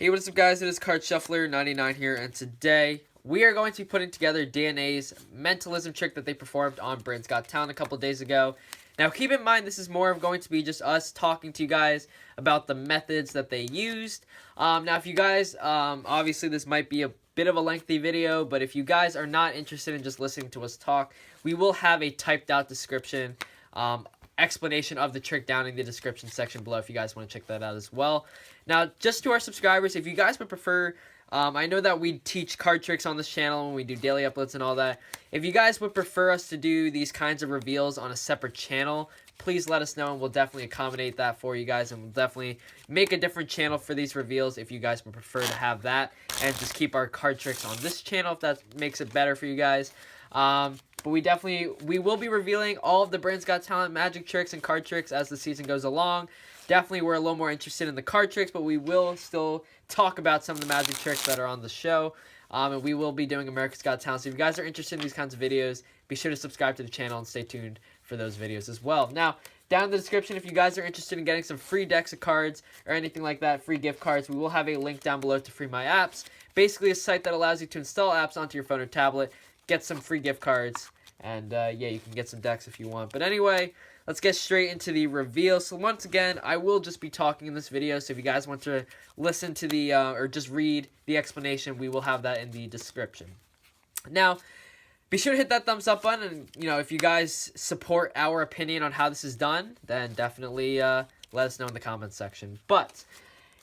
Hey, what is up guys, it is Card Shuffler 99 here, and today we are going to be putting together DNA's mentalism trick that they performed on Britain's Got Talent a couple days ago. Now keep in mind, this is more of going to be just us talking to you guys about the methods that they used. Now if you guys, obviously this might be a bit of a lengthy video, but if you guys are not interested in just listening to us talk, we will have a typed out description, explanation of the trick down in the description section below if you guys want to check that out as well. Now, just to our subscribers, if you guys would prefer, I know that we teach card tricks on this channel and we do daily uploads and all that. If you guys would prefer us to do these kinds of reveals on a separate channel, please let us know and we'll definitely accommodate that for you guys, and we'll definitely make a different channel for these reveals if you guys would prefer to have that, and just keep our card tricks on this channel if that makes it better for you guys. But we will be revealing all of the Britain's Got Talent magic tricks and card tricks as the season goes along. Definitely we're a little more interested in the card tricks, but we will still talk about some of the magic tricks that are on the show. And we will be doing America's Got Talent. So if you guys are interested in these kinds of videos, be sure to subscribe to the channel and stay tuned for those videos as well. Now, down in the description, if you guys are interested in getting some free decks of cards or anything like that, free gift cards, we will have a link down below to Free My Apps. Basically a site that allows you to install apps onto your phone or tablet, get some free gift cards, and yeah, you can get some decks if you want. But anyway, let's get straight into the reveal. So once again, I will just be talking in this video, so if you guys want to listen to the, or just read the explanation, we will have that in the description. Now, be sure to hit that thumbs up button, and, you know, if you guys support our opinion on how this is done, then definitely let us know in the comments section. But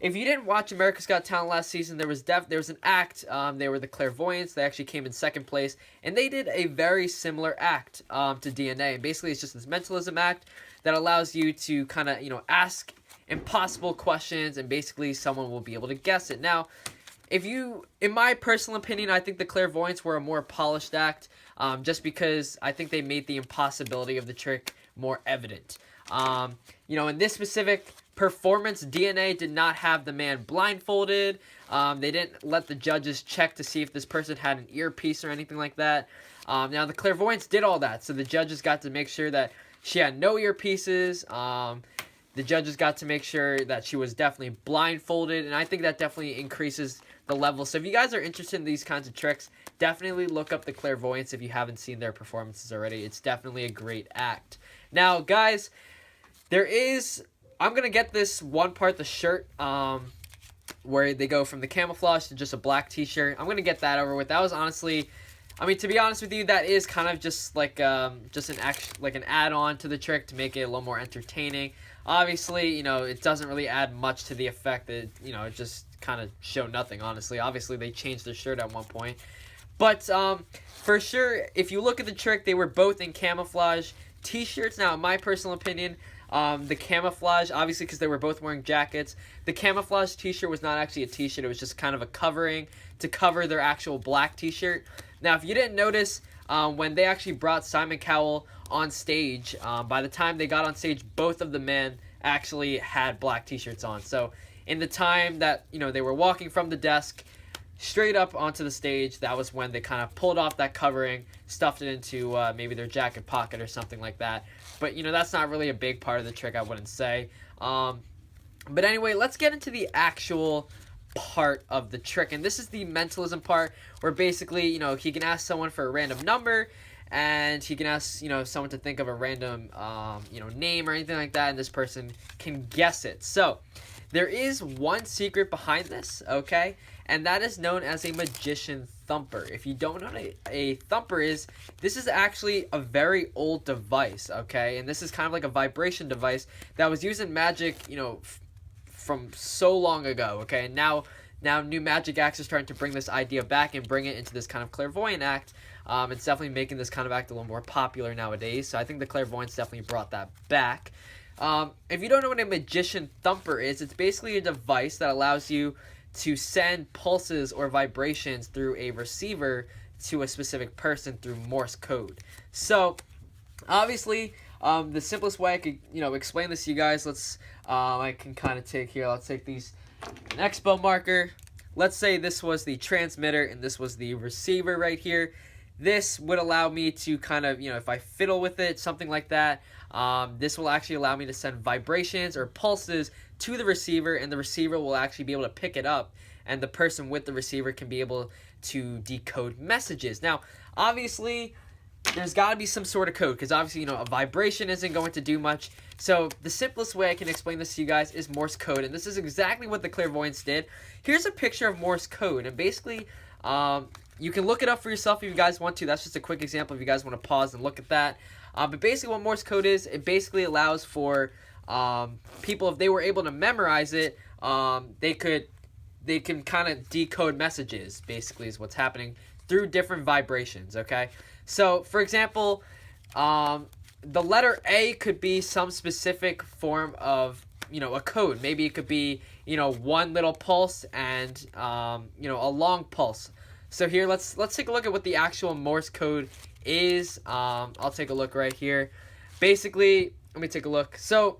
if you didn't watch America's Got Talent last season, there was an act. They were the Clairvoyants. They actually came in second place, and they did a very similar act to DNA. And basically, it's just this mentalism act that allows you to kind of, you know, ask impossible questions, and basically someone will be able to guess it. Now, in my personal opinion, I think the Clairvoyants were a more polished act, just because I think they made the impossibility of the trick more evident. You know, in this specific performance, DNA did not have the man blindfolded. They didn't let the judges check to see if this person had an earpiece or anything like that. Now, the Clairvoyants did all that, so the judges got to make sure that she had no earpieces. The judges got to make sure that she was definitely blindfolded, and I think that definitely increases the level. So if you guys are interested in these kinds of tricks, definitely look up the Clairvoyants if you haven't seen their performances already. It's definitely a great act. Now, guys, I'm going to get this one part, the shirt, where they go from the camouflage to just a black t-shirt. I'm going to get that over with. That was honestly, I mean, to be honest with you, that is kind of just like just an add-on to the trick to make it a little more entertaining. Obviously, you know, it doesn't really add much to the effect. That, you know, it just kind of show nothing, honestly. Obviously, they changed their shirt at one point. But for sure, if you look at the trick, they were both in camouflage t-shirts. Now, in my personal opinion, the camouflage, obviously because they were both wearing jackets, the camouflage t-shirt was not actually a t-shirt. It was just kind of a covering to cover their actual black t-shirt. Now, if you didn't notice, when they actually brought Simon Cowell on stage, by the time they got on stage, both of the men actually had black t-shirts on. So in the time that, you know, they were walking from the desk straight up onto the stage, that was when they kind of pulled off that covering, stuffed it into maybe their jacket pocket or something like that. But, you know, that's not really a big part of the trick, I wouldn't say. But anyway, let's get into the actual part of the trick. And this is the mentalism part, where basically, you know, he can ask someone for a random number, and he can ask, you know, someone to think of a random, you know, name or anything like that, and this person can guess it. So there is one secret behind this, okay? And that is known as a magician thumper. If you don't know what a thumper is, this is actually a very old device, okay? And this is kind of like a vibration device that was used in magic, you know, from so long ago, okay? And now new magic acts are starting to bring this idea back and bring it into this kind of clairvoyant act. It's definitely making this kind of act a little more popular nowadays. So I think the Clairvoyants definitely brought that back. If you don't know what a magician thumper is, it's basically a device that allows you to send pulses or vibrations through a receiver to a specific person through Morse code. So obviously, the simplest way I could, you know, explain this to you guys, I can kind of take here, let's take an expo marker. Let's say this was the transmitter and this was the receiver right here. This would allow me to kind of, you know, if I fiddle with it, something like that, this will actually allow me to send vibrations or pulses to the receiver, and the receiver will actually be able to pick it up, and the person with the receiver can be able to decode messages. Now, obviously, there's got to be some sort of code, because obviously, a vibration isn't going to do much. So the simplest way I can explain this to you guys is Morse code, and this is exactly what the clairvoyants did. Here's a picture of Morse code, and basically, you can look it up for yourself if you guys want to. That's just a quick example if you guys want to pause and look at that. But basically what Morse code is, it basically allows for people, if they were able to memorize it, they can kind of decode messages, basically is what's happening through different vibrations, okay? So, for example, the letter A could be some specific form of, a code. Maybe it could be, one little pulse and, a long pulse. So here, let's take a look at what the actual Morse code is. I'll take a look right here. Basically, let me take a look. So,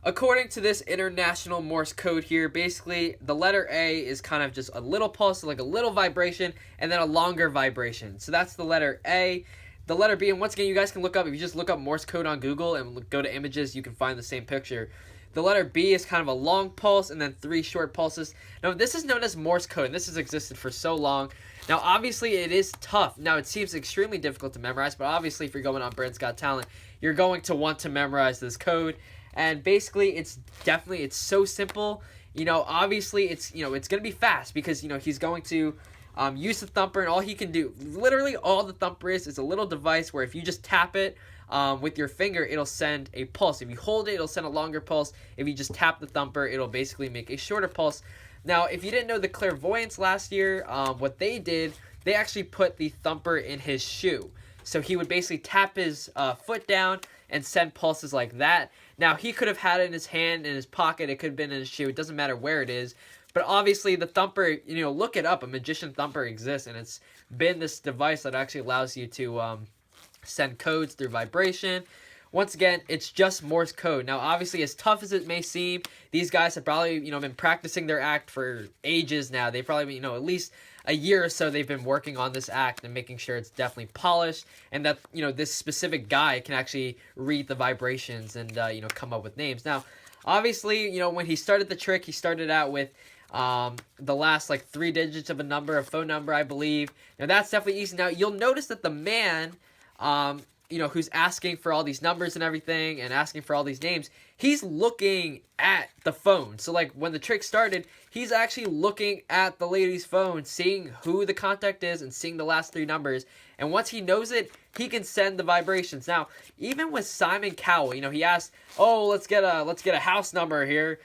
according to this international Morse code here, basically, the letter A is kind of just a little pulse, like a little vibration, and then a longer vibration. So that's the letter A. The letter B, and once again, you guys can look up, if you just look up Morse code on Google and go to images, you can find the same picture. The letter B is kind of a long pulse and then 3 short pulses. Now, this is known as Morse code, and this has existed for so long. Now, obviously, it is tough. Now, it seems extremely difficult to memorize, but obviously, if you're going on Britain's Got Talent, you're going to want to memorize this code. And basically, it's so simple. Obviously, it's going to be fast because, he's going to use the thumper, and all he can do, literally all the thumper is a little device where if you just tap it with your finger, it'll send a pulse. If you hold it, it'll send a longer pulse. If you just tap the thumper, it'll basically make a shorter pulse. Now, if you didn't know the clairvoyants last year, what they did, they actually put the thumper in his shoe. So he would basically tap his foot down and send pulses like that. Now, he could have had it in his hand, in his pocket. It could have been in his shoe. It doesn't matter where it is. But obviously, the thumper, look it up. A magician thumper exists, and it's been this device that actually allows you to send codes through vibration. Once again, it's just Morse code. Now, obviously, as tough as it may seem, these guys have probably, been practicing their act for ages now. They probably, at least a year or so they've been working on this act and making sure it's definitely polished, and that, this specific guy can actually read the vibrations and, come up with names. Now, obviously, when he started the trick, he started out with the last 3 digits of a phone number, I believe. Now, that's definitely easy. Now, you'll notice that the man, who's asking for all these numbers and everything and asking for all these names, he's looking at the phone. So, when the trick started, he's actually looking at the lady's phone, seeing who the contact is and seeing the last 3 numbers. And once he knows it, he can send the vibrations. Now, even with Simon Cowell, he asked, "Oh, let's get a house number here."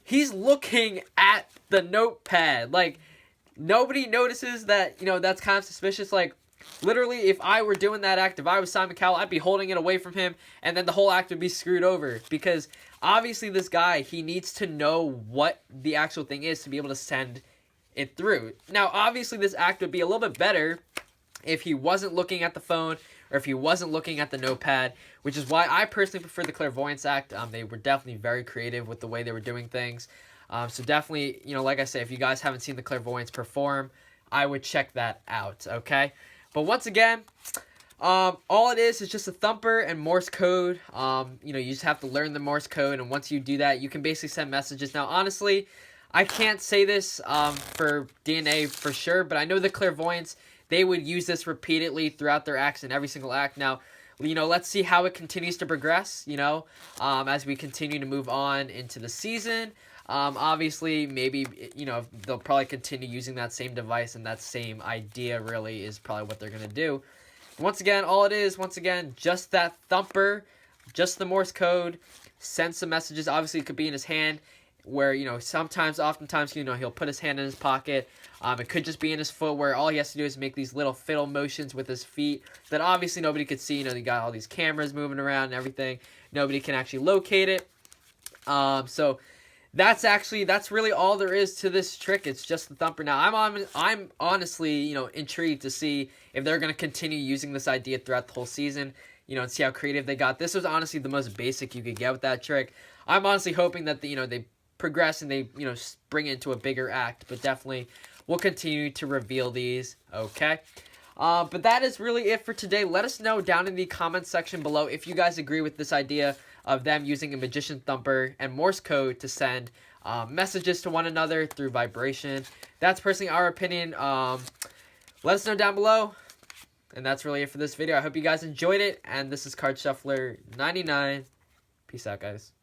He's looking at the notepad. Nobody notices that, that's kind of suspicious. Literally, if I were doing that act, if I was Simon Cowell, I'd be holding it away from him, and then the whole act would be screwed over. Because, obviously, this guy, he needs to know what the actual thing is to be able to send it through. Now, obviously, this act would be a little bit better if he wasn't looking at the phone, or if he wasn't looking at the notepad, which is why I personally prefer the clairvoyance act. They were definitely very creative with the way they were doing things. So definitely, like I say, if you guys haven't seen the clairvoyants perform, I would check that out, okay? But once again, all it is just a thumper and Morse code. You just have to learn the Morse code, and once you do that, you can basically send messages. Now, honestly, I can't say this for DNA for sure, but I know the clairvoyants, they would use this repeatedly throughout their acts, in every single act. Now, let's see how it continues to progress, as we continue to move on into the season. Obviously, maybe, they'll probably continue using that same device, and that same idea really is probably what they're going to do. Once again, all it is, just that thumper, just the Morse code, send some messages. Obviously, it could be in his hand, where, oftentimes, he'll put his hand in his pocket. It could just be in his foot, where all he has to do is make these little fiddle motions with his feet that obviously nobody could see. They got all these cameras moving around and everything. Nobody can actually locate it. So that's really all there is to this trick. It's just the thumper. Now, I'm honestly, intrigued to see if they're going to continue using this idea throughout the whole season, and see how creative they got. This was honestly the most basic you could get with that trick. I'm honestly hoping that they progress and they, bring it into a bigger act, but definitely we'll continue to reveal these, okay? But that is really it for today. Let us know down in the comments section below if you guys agree with this idea of them using a magician thumper and Morse code to send messages to one another through vibration. That's personally our opinion. Let us know down below. And that's really it for this video. I hope you guys enjoyed it. And this is Card Shuffler 99. Peace out, guys.